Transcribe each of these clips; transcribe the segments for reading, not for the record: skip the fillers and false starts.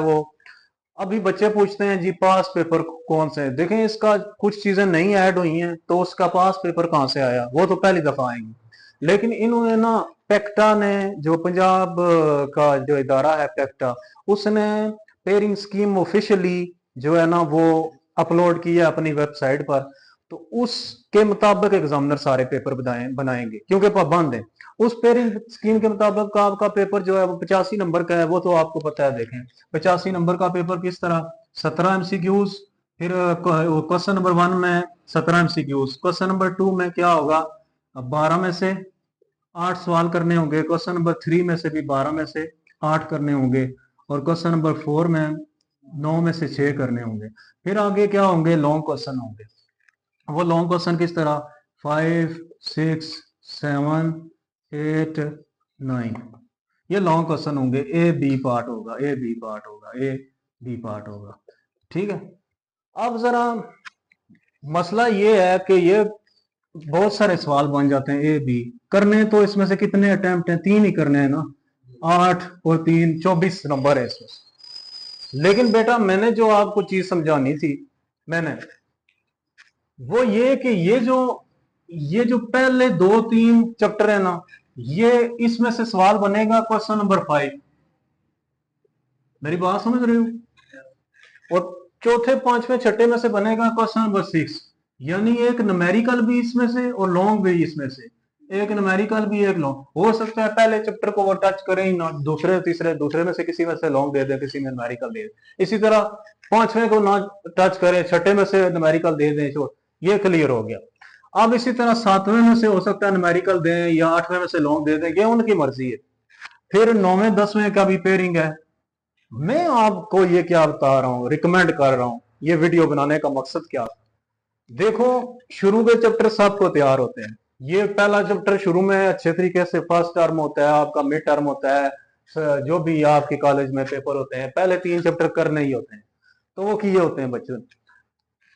वो। अभी बच्चे पूछते हैं जी पास पेपर कौन से है, देखें इसका कुछ चीजें नई ऐड हुई हैं तो उसका पास पेपर कहाँ से आया, वो तो पहली दफा आएंगे। लेकिन इन्होंने ना पेक्टा ने, जो पंजाब का जो इदारा है पेक्टा, उसने पेयरिंग स्कीम ऑफिशियली जो है ना वो अपलोड की है अपनी वेबसाइट पर। तो उसके मुताबिक एग्जामिनर सारे पेपर बनाएंगे क्योंकि पाबंद है। उस पेयरिंग स्कीम के मुताबिक आपका पेपर जो है वो 85 नंबर का है, वो तो आपको पता है। देखें 85 नंबर का पेपर किस तरह, 17 MCQs, फिर क्वेश्चन नंबर 1 में 17 MCQs, क्वेश्चन नंबर 2 में क्या होगा, 12 में से 8 सवाल करने होंगे, क्वेश्चन नंबर 3 में से भी 12 में से 8 करने होंगे, और क्वेश्चन नंबर 4 में 9 में से 6 करने होंगे। फिर आगे क्या होंगे, लॉन्ग क्वेश्चन होंगे। वो लॉन्ग क्वेश्चन किस तरह, 5, 6, 7, 8, 9, ये लॉन्ग क्वेश्चन होंगे। ए बी पार्ट होगा, ए बी पार्ट होगा, ए बी पार्ट होगा। ठीक है। अब जरा मसला ये है कि ये बहुत सारे सवाल बन जाते हैं ए बी करने, तो इसमें से कितने अटेम्प्ट हैं, 3 ही करने हैं ना, 8 और 3 24 नंबर है इसमें। लेकिन बेटा मैंने जो आपको चीज समझानी थी, मैंने वो ये कि ये जो पहले 2-3 चैप्टर है ना, ये इसमें से सवाल बनेगा क्वेश्चन नंबर 5। मेरी बात समझ रहे हो? और चौथे, पांचवें, छठे में से बनेगा क्वेश्चन नंबर 6। यानी एक न्यूमेरिकल भी इसमें से और लॉन्ग भी इसमें से, एक न्यूमेरिकल भी एक लॉन्ग। हो सकता है पहले चैप्टर को वो टच करें ही ना, दूसरे तीसरे, दूसरे में से किसी में से लॉन्ग दे दे, किसी में न्यूमेरिकल दे दे। इसी तरह पांचवें को ना टच करें, छठे में से न्यूमेरिकल दे दें, जो ये क्लियर हो गया। अब इसी तरह सातवें में से हो सकता है न्यूमेरिकल दें या आठवें में से लॉन्ग दे दें, ये उनकी मर्जी है। फिर नौवें 10वें का भी पेयरिंग है। मैं आपको ये क्या बता रहा हूं, रिकमेंड कर रहा हूं, ये वीडियो बनाने का मकसद क्या था। देखो शुरू के चैप्टर सबको तैयार होते हैं। ये पहला चैप्टर शुरू में अच्छे तरीके से फर्स्ट टर्म होता है, आपका मिड टर्म होता है, जो भी आपके कॉलेज में पेपर होते हैं, पहले 3 चैप्टर करने ही होते हैं, तो वो किए होते हैं बच्चों।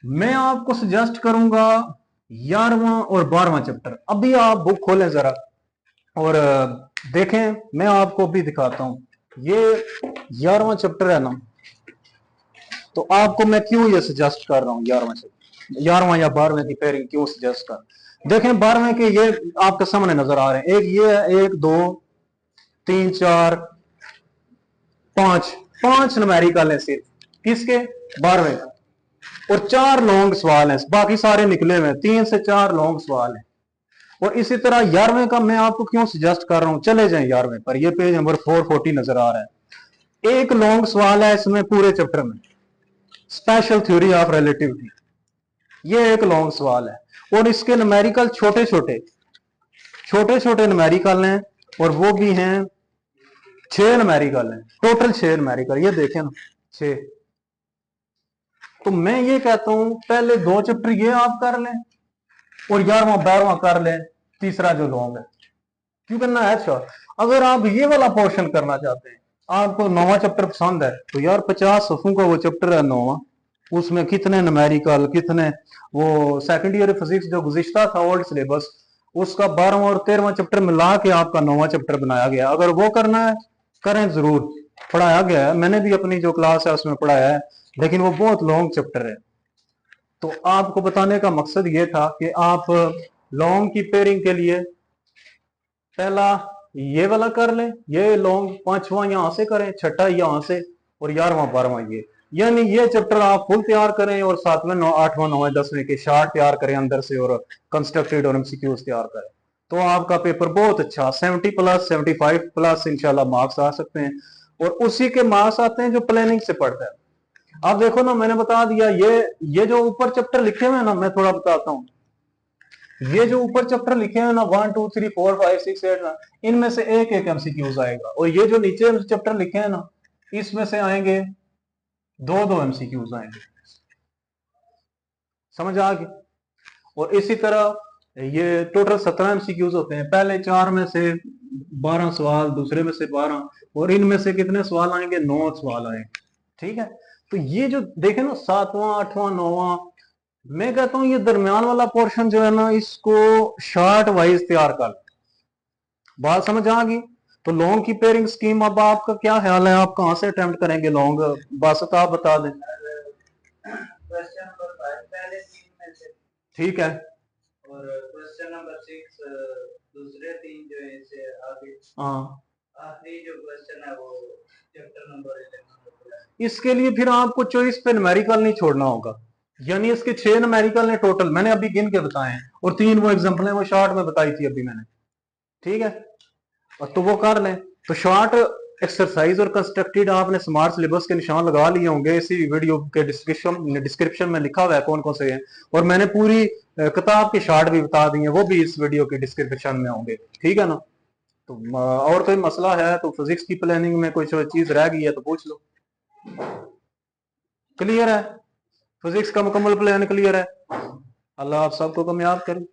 मैं आपको सजेस्ट करूंगा 11वां और 12वां चैप्टर। अभी आप बुक खोलें जरा और देखें, मैं आपको भी दिखाता हूं। ये 11वां चैप्टर है ना, तो आपको मैं क्यों ये सजेस्ट कर रहा हूं, 11वां या 12वें की पेयरिंग क्यों सजेस्ट कर। देखें 12वें के ये आपके सामने नजर आ रहे हैं, एक ये है, 1 2 3 4 5, 5 न्यूमेरिकल है सिर्फ किसके, 12वें का। और 4 लॉन्ग सवाल हैं, बाकी सारे निकले हुए हैं, 3 से 4 लॉन्ग सवाल हैं। और इसी तरह 11वें का मैं आपको क्यों सजेस्ट कर रहा हूं, चले जाएं 11वें पर, ये पेज नंबर 440 नजर आ रहा है। एक लॉन्ग सवाल है इसमें पूरे चैप्टर में, स्पेशल थ्योरी ऑफ रिलेटिविटी, ये एक लॉन्ग सवाल है। और इसके न्यूमेरिकल छोटे छोटे न्यूमेरिकल हैं, और वो भी हैं 6 न्यूमेरिकल हैं, टोटल 6 न्यूमेरिकल, ये देखें ना 6। तो मैं ये कहता हूं पहले 2 चैप्टर ये आप कर लें और 11वां 12वां कर लें, तीसरा जो लॉन्ग है। क्यों करना है, अच्छा अगर आप ये वाला पोर्शन करना चाहते हैं, आपको 9वां चैप्टर पसंद है, तो यार 50 सफ़ों का वो चैप्टर है 9वां, उसमें कितने न्यूमेरिकल, कितने वो सेकंड ईयर फिजिक्स जो गुज़िश्ता था ओल्ड सिलेबस, उसका 12वां और 13वां चैप्टर मिला के आपका 9वां चैप्टर बनाया गया। अगर वो करना है करें, जरूर पढ़ाया गया है, मैंने भी अपनी जो क्लास है उसमें पढ़ाया है, लेकिन वो बहुत लॉन्ग चैप्टर है। तो आपको बताने का मकसद ये था कि आप लॉन्ग की पेयरिंग के लिए पहला ये वाला कर लें, ये लॉन्ग 5वां यहां से करें, छठा यहां से, और 11वां 12वां ये, यानी ये चैप्टर आप फुल तैयार करें और 7वें 8वां 9वें 10वें के शार्ट तैयार करें अंदर से, और कंस्ट्रक्टेड और एमसीक्यूज तैयार करें, तो आपका पेपर बहुत अच्छा 70+ 75+ इंशाल्लाह मार्क्स आ सकते हैं। और उसी के मार्क्स आते हैं जो प्लानिंग से पढ़ता है। आप देखो ना, मैंने बता दिया, ये जो ऊपर चैप्टर लिखे हुए हैं ना, मैं थोड़ा बताता हूँ। ये जो ऊपर चैप्टर लिखे हैं ना 1 2 3 4 5 6 8 9, इनमें से एक एक एमसीक्यूज आएगा, और ये जो नीचे चैप्टर लिखे हैं ना, इसमें से आएंगे 2 एमसीक्यूज आएंगे। समझ आ गई? और इसी तरह ये टोटल 17 एमसीक्यूज होते हैं, पहले 4 में से 12 सवाल, दूसरे में से 12, और इनमें से कितने सवाल आएंगे, 9 सवाल आएंगे। ठीक है। तो ये जो देखे ना 7वां 8वां 9वां, मैं कहता हूं ये दरमियान वाला पोर्शन जो है ना, इसको शार्ट वाइज तैयार कर, बात समझ आ गई। तो लॉन्ग की पेयरिंग स्कीम, अब आपका क्या ख्याल है, आप कहाँ से अटेम्प्ट करेंगे लॉन्ग? बस तो आप बता दें। क्वेश्चन नंबर 5 पहले 3 में से, ठीक है। और क्वेश्चन नंबर 6 दूसरे 3 जो है इससे आगे, हाँ, आखिरी जो क्वेश्चन है वो चैप्टर नंबर 11 है। इसके लिए फिर आपको चॉइस पे न्यूमेरिकल नहीं छोड़ना होगा, यानी इसके 6 न्यूमेरिकल ने टोटल, मैंने अभी गिन के बताए हैं, और 3 वो एग्जांपल है वो शॉर्ट में बताई थी अभी मैंने। ठीक है, और तो वो कर लें। तो शॉर्ट एक्सरसाइज और कंस्ट्रक्टेड आपने स्मार्ट सिलेबस के निशान लगा लिए होंगे, इसी वीडियो के डिस्क्रिप्शन में लिखा हुआ है कौन कौन से हैं, और मैंने पूरी किताब के शॉर्ट भी बता दिए हैं, वो भी इस वीडियो के डिस्क्रिप्शन में होंगे। ठीक है ना? तो और कोई मसला है तो फिजिक्स की प्लानिंग में कोई चीज रह गई है तो पूछ लो। क्लियर है? फिजिक्स का मुकम्मल प्लान क्लियर है? अल्लाह आप सबको कामयाब करे।